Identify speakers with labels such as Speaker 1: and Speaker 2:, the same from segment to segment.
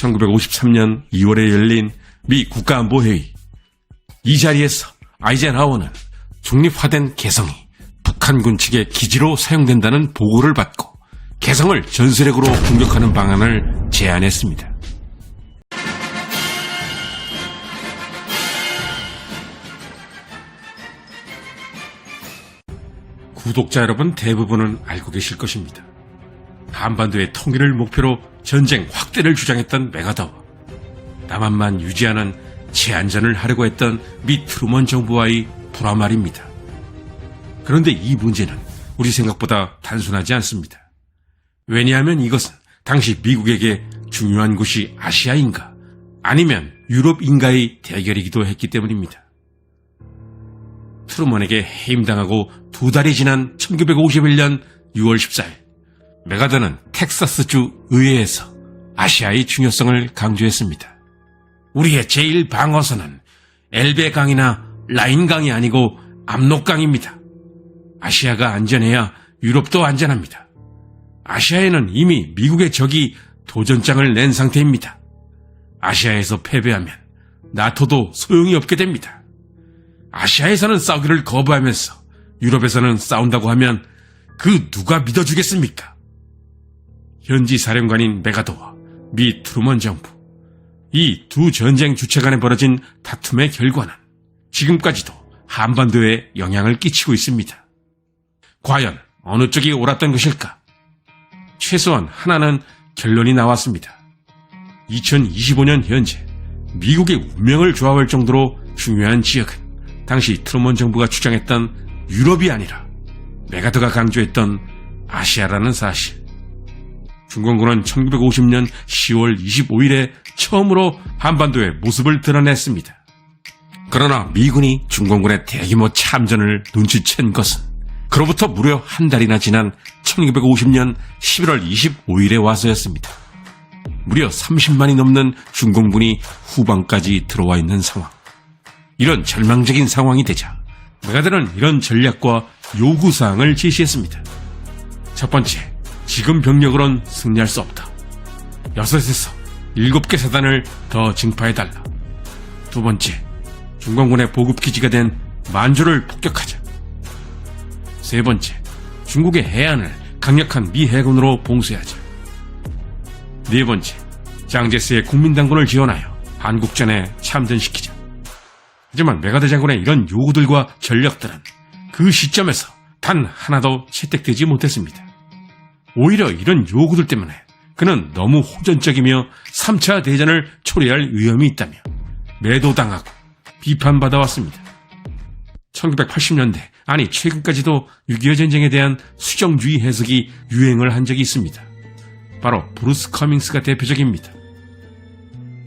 Speaker 1: 1953년 2월에 열린 미 국가안보회의. 이 자리에서 아이젠하워는 중립화된 개성이 북한군 측의 기지로 사용된다는 보고를 받고 개성을 전술핵으로 공격하는 방안을 제안했습니다. 구독자 여러분 대부분은 알고 계실 것입니다. 한반도의 통일을 목표로 전쟁 확대를 주장했던 메가더와 남한만 유지하는 제한전을 하려고 했던 미 트루먼 정부와의 불화말입니다. 그런데 이 문제는 우리 생각보다 단순하지 않습니다. 왜냐하면 이것은 당시 미국에게 중요한 곳이 아시아인가 아니면 유럽인가의 대결이기도 했기 때문입니다. 트루먼에게 해임당하고 2달이 지난 1951년 6월 14일 메가더는 텍사스주 의회에서 아시아의 중요성을 강조했습니다. 우리의 제1방어선은 엘베강이나 라인강이 아니고 압록강입니다. 아시아가 안전해야 유럽도 안전합니다. 아시아에는 이미 미국의 적이 도전장을 낸 상태입니다. 아시아에서 패배하면 나토도 소용이 없게 됩니다. 아시아에서는 싸우기를 거부하면서 유럽에서는 싸운다고 하면 그 누가 믿어주겠습니까? 현지 사령관인 메가더와 미 트루먼 정부, 이 두 전쟁 주체 간에 벌어진 다툼의 결과는 지금까지도 한반도에 영향을 끼치고 있습니다. 과연 어느 쪽이 옳았던 것일까? 최소한 하나는 결론이 나왔습니다. 2025년 현재 미국의 운명을 좌우할 정도로 중요한 지역은 당시 트루먼 정부가 주장했던 유럽이 아니라 메가더가 강조했던 아시아라는 사실. 중공군은 1950년 10월 25일에 처음으로 한반도의 모습을 드러냈습니다. 그러나 미군이 중공군의 대규모 참전을 눈치챈 것은 그로부터 무려 한 달이나 지난 1950년 11월 25일에 와서였습니다. 무려 30만이 넘는 중공군이 후방까지 들어와 있는 상황. 이런 절망적인 상황이 되자 메가더는 이런 전략과 요구사항을 제시했습니다. 첫 번째, 지금 병력으론 승리할 수 없다. 6에서 7개 사단을 더 증파해달라. 두 번째, 중공군의 보급기지가 된 만주를 폭격하자. 세 번째, 중국의 해안을 강력한 미 해군으로 봉쇄하자. 네 번째, 장제스의 국민당군을 지원하여 한국전에 참전시키자. 하지만 메가더 장군의 이런 요구들과 전략들은 그 시점에서 단 하나도 채택되지 못했습니다. 오히려 이런 요구들 때문에 그는 너무 호전적이며 3차 대전을 초래할 위험이 있다며 매도당하고 비판받아왔습니다. 1980년대, 아니 최근까지도 6.25 전쟁에 대한 수정주의 해석이 유행을 한 적이 있습니다. 바로 브루스 커밍스가 대표적입니다.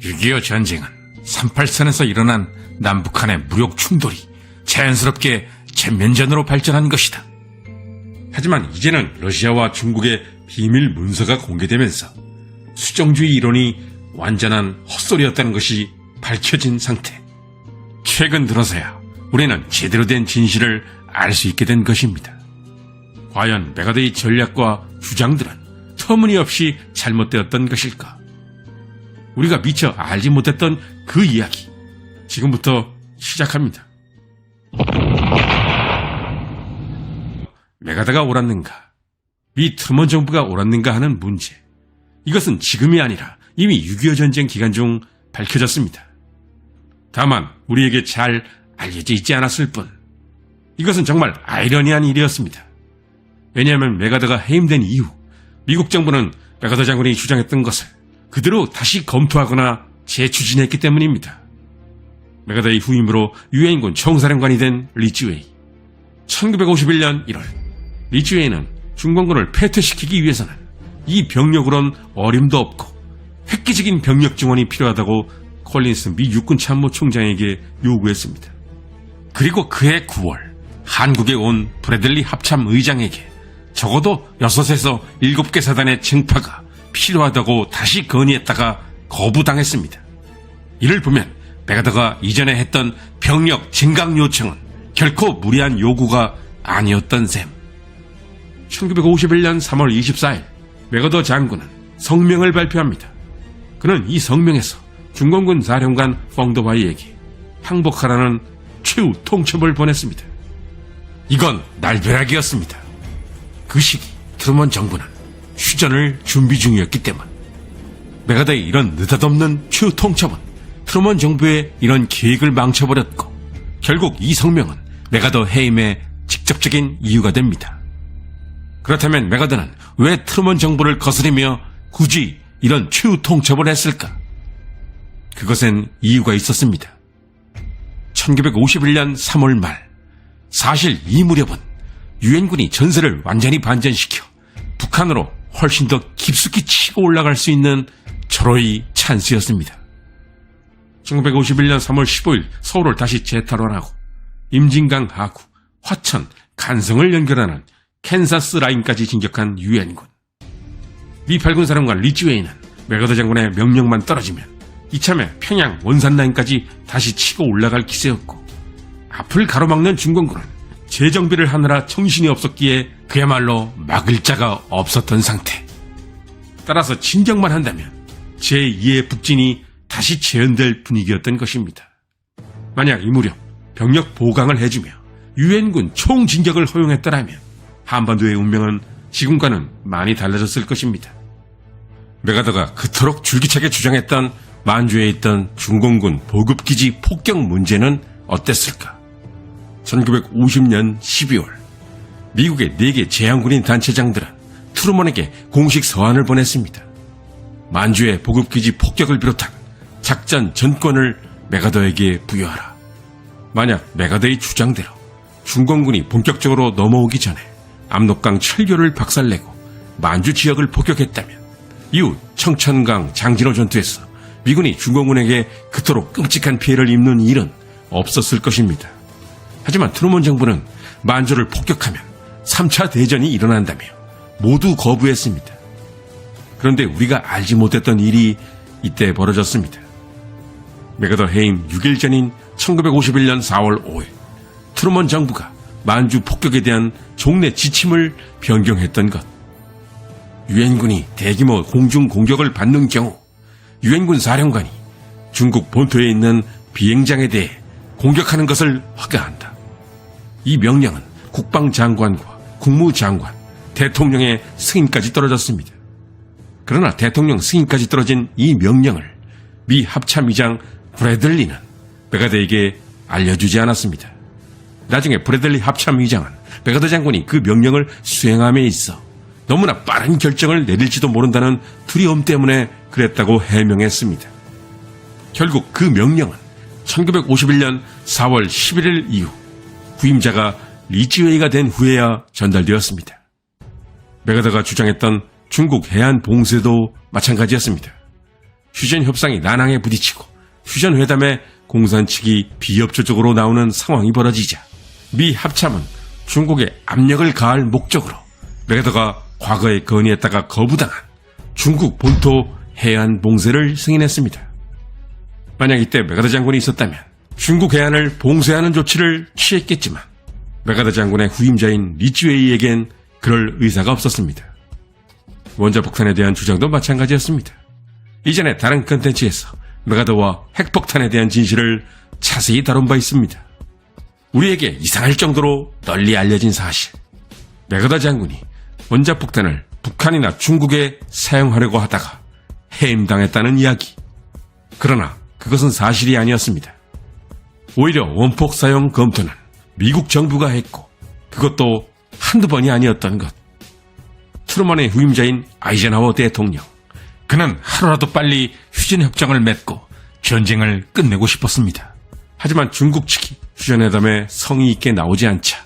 Speaker 1: 6.25 전쟁은 38선에서 일어난 남북한의 무력 충돌이 자연스럽게全면전으로 발전한 것이다. 하지만 이제는 러시아와 중국의 비밀 문서가 공개되면서 수정주의 이론이 완전한 헛소리였다는 것이 밝혀진 상태. 최근 들어서야 우리는 제대로 된 진실을 알 수 있게 된 것입니다. 과연 메가더의 전략과 주장들은 터무니없이 잘못되었던 것일까? 우리가 미처 알지 못했던 그 이야기, 지금부터 시작합니다. 메가더가 옳았는가? 미 트루먼 정부가 옳았는가 하는 문제. 이것은 지금이 아니라 이미 6.25 전쟁 기간 중 밝혀졌습니다. 다만 우리에게 잘 알려져 있지 않았을 뿐. 이것은 정말 아이러니한 일이었습니다. 왜냐하면 메가더가 해임된 이후 미국 정부는 메가더 장군이 주장했던 것을 그대로 다시 검토하거나 재추진했기 때문입니다. 메가더의 후임으로 유엔군 총사령관이 된 리쥬웨이. 1951년 1월 리쥬웨이는 중공군을 패퇴시키기 위해서는 이 병력으론 어림도 없고 획기적인 병력 증원이 필요하다고 콜린스 미 육군 참모총장에게 요구했습니다. 그리고 그해 9월 한국에 온 브래들리 합참 의장에게 적어도 6에서 7개 사단의 증파가 필요하다고 다시 건의했다가 거부당했습니다. 이를 보면 메가더가 이전에 했던 병력 증강 요청은 결코 무리한 요구가 아니었던 셈. 1951년 3월 24일 메가더 장군은 성명을 발표합니다. 그는 이 성명에서 중공군 사령관 펑더바이에게 항복하라는 최후 통첩을 보냈습니다. 이건 날벼락이었습니다. 그 시기 트루먼 정부는 휴전을 준비 중이었기 때문. 메가더의 이런 느닷없는 최후 통첩은 트루먼 정부의 이런 계획을 망쳐버렸고 결국 이 성명은 메가더 해임의 직접적인 이유가 됩니다. 그렇다면 메가더는 왜 트루먼 정부를 거스르며 굳이 이런 최후 통첩을 했을까? 그것엔 이유가 있었습니다. 1951년 3월 말, 사실 이 무렵은 유엔군이 전세를 완전히 반전시켜 북한으로 훨씬 더 깊숙이 치고 올라갈 수 있는 절호의 찬스였습니다. 1951년 3월 15일 서울을 다시 재탈환하고 임진강 하구, 화천, 간성을 연결하는 캔사스 라인까지 진격한 유엔군. 미 8군 사령관 리지웨이는 메가더 장군의 명령만 떨어지면 이참에 평양 원산 라인까지 다시 치고 올라갈 기세였고, 앞을 가로막는 중공군은 재정비를 하느라 정신이 없었기에 그야말로 막을 자가 없었던 상태. 따라서 진격만 한다면 제2의 북진이 다시 재현될 분위기였던 것입니다. 만약 이 무렵 병력 보강을 해주며 유엔군 총진격을 허용했더라면 한반도의 운명은 지금과는 많이 달라졌을 것입니다. 메가더가 그토록 줄기차게 주장했던 만주에 있던 중공군 보급기지 폭격 문제는 어땠을까? 1950년 12월 미국의 4개 제향군인 단체장들은 트루먼에게 공식 서한을 보냈습니다. 만주의 보급기지 폭격을 비롯한 작전 전권을 메가더에게 부여하라. 만약 메가더의 주장대로 중공군이 본격적으로 넘어오기 전에 압록강 철교를 박살내고 만주 지역을 폭격했다면 이후 청천강 장진호 전투에서 미군이 중공군에게 그토록 끔찍한 피해를 입는 일은 없었을 것입니다. 하지만 트루먼 정부는 만주를 폭격하면 3차 대전이 일어난다며 모두 거부했습니다. 그런데 우리가 알지 못했던 일이 이때 벌어졌습니다. 메가더 해임 6일 전인 1951년 4월 5일 트루먼 정부가 만주 폭격에 대한 종래 지침을 변경했던 것. 유엔군이 대규모 공중 공격을 받는 경우 유엔군 사령관이 중국 본토에 있는 비행장에 대해 공격하는 것을 허가한다. 이 명령은 국방장관과 국무장관, 대통령의 승인까지 떨어졌습니다. 그러나 대통령 승인까지 떨어진 이 명령을 미 합참의장 브래들리는 메가더에게 알려주지 않았습니다. 나중에 브래들리 합참의장은 메가더 장군이 그 명령을 수행함에 있어 너무나 빠른 결정을 내릴지도 모른다는 두려움 때문에 그랬다고 해명했습니다. 결국 그 명령은 1951년 4월 11일 이후 후임자가 리지웨이가 된 후에야 전달되었습니다. 메가더가 주장했던 중국 해안 봉쇄도 마찬가지였습니다. 휴전 협상이 난항에 부딪히고 휴전 회담에 공산 측이 비협조적으로 나오는 상황이 벌어지자 미 합참은 중국에 압력을 가할 목적으로 메가더가 과거에 건의했다가 거부당한 중국 본토 해안 봉쇄를 승인했습니다. 만약 이때 메가더 장군이 있었다면 중국 해안을 봉쇄하는 조치를 취했겠지만 메가더 장군의 후임자인 리지웨이에겐 그럴 의사가 없었습니다. 원자폭탄에 대한 주장도 마찬가지였습니다. 이전에 다른 컨텐츠에서 메가더와 핵폭탄에 대한 진실을 자세히 다룬 바 있습니다. 우리에게 이상할 정도로 널리 알려진 사실. 메가더 장군이 원자폭탄을 북한이나 중국에 사용하려고 하다가 해임당했다는 이야기. 그러나 그것은 사실이 아니었습니다. 오히려 원폭 사용 검토는 미국 정부가 했고 그것도 한두 번이 아니었던 것. 트루먼의 후임자인 아이젠하워 대통령. 그는 하루라도 빨리 휴전협정을 맺고 전쟁을 끝내고 싶었습니다. 하지만 중국 측이 휴전회담에 성의 있게 나오지 않자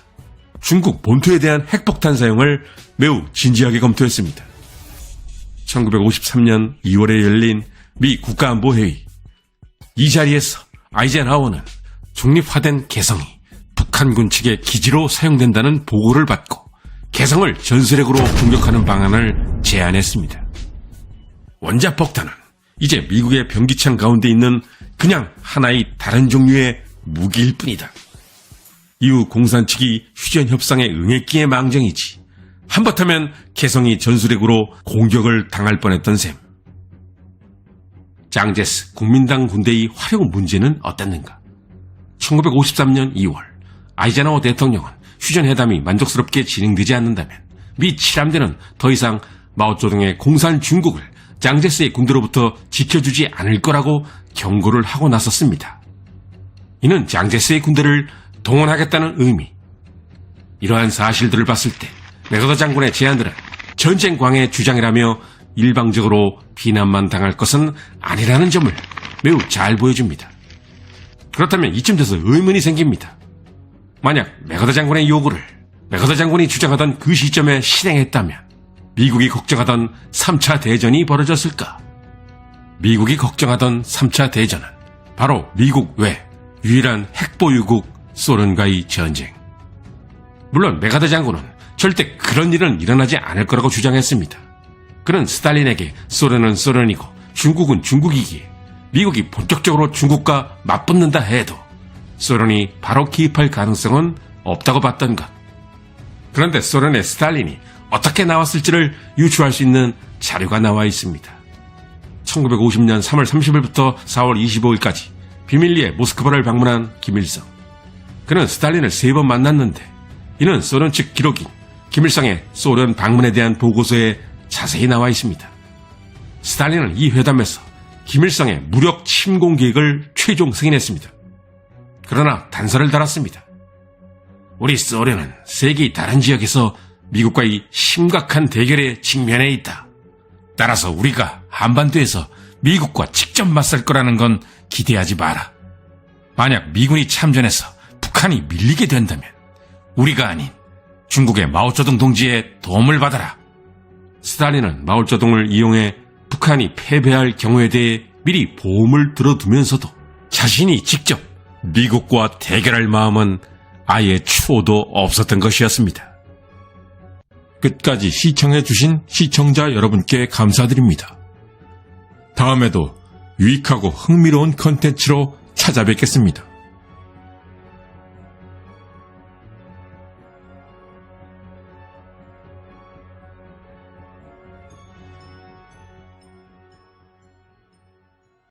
Speaker 1: 중국 본토에 대한 핵폭탄 사용을 매우 진지하게 검토했습니다. 1953년 2월에 열린 미 국가안보회의. 이 자리에서 아이젠하워는 중립화된 개성이 북한군 측의 기지로 사용된다는 보고를 받고 개성을 전술핵으로 공격하는 방안을 제안했습니다. 원자폭탄은 이제 미국의 병기창 가운데 있는 그냥 하나의 다른 종류의 무기일 뿐이다. 이후 공산 측이 휴전협상에 응했기에 망정이지 한바탕면 개성이 전술핵으로 공격을 당할 뻔했던 셈. 장제스 국민당 군대의 활용 문제는 어땠는가? 1953년 2월 아이젠하워 대통령은 휴전회담이 만족스럽게 진행되지 않는다면 미 7함대는 더 이상 마오쩌둥의 공산 중국을 장제스의 군대로부터 지켜주지 않을 거라고 경고를 하고 나섰습니다. 이는 장제스의 군대를 동원하겠다는 의미. 이러한 사실들을 봤을 때 맥어더 장군의 제안들은 전쟁 광해 주장이라며 일방적으로 비난만 당할 것은 아니라는 점을 매우 잘 보여줍니다. 그렇다면 이쯤 돼서 의문이 생깁니다. 만약 맥어더 장군의 요구를 맥어더 장군이 주장하던 그 시점에 실행했다면 미국이 걱정하던 3차 대전이 벌어졌을까? 미국이 걱정하던 3차 대전은 바로 미국 외 유일한 핵보유국 소련과의 전쟁. 물론 맥어더 장군은 절대 그런 일은 일어나지 않을 거라고 주장했습니다. 그는 스탈린에게 소련은 소련이고 중국은 중국이기에 미국이 본격적으로 중국과 맞붙는다 해도 소련이 바로 기입할 가능성은 없다고 봤던 것. 그런데 소련의 스탈린이 어떻게 나왔을지를 유추할 수 있는 자료가 나와 있습니다. 1950년 3월 30일부터 4월 25일까지 비밀리에 모스크바를 방문한 김일성. 그는 스탈린을 3번 만났는데 이는 소련 측 기록인 김일성의 소련 방문에 대한 보고서에 자세히 나와 있습니다. 스탈린은 이 회담에서 김일성의 무력 침공 계획을 최종 승인했습니다. 그러나 단서를 달았습니다. 우리 소련은 세계의 다른 지역에서 미국과의 심각한 대결에 직면해 있다. 따라서 우리가 한반도에서 미국과 직접 맞설 거라는 건 기대하지 마라. 만약 미군이 참전해서 북한이 밀리게 된다면 우리가 아닌 중국의 마오쩌둥 동지의 도움을 받아라. 스탈린은 마오쩌둥을 이용해 북한이 패배할 경우에 대해 미리 보험을 들어두면서도 자신이 직접 미국과 대결할 마음은 아예 추호도 없었던 것이었습니다. 끝까지 시청해주신 시청자 여러분께 감사드립니다. 다음에도 유익하고 흥미로운 컨텐츠로 찾아뵙겠습니다.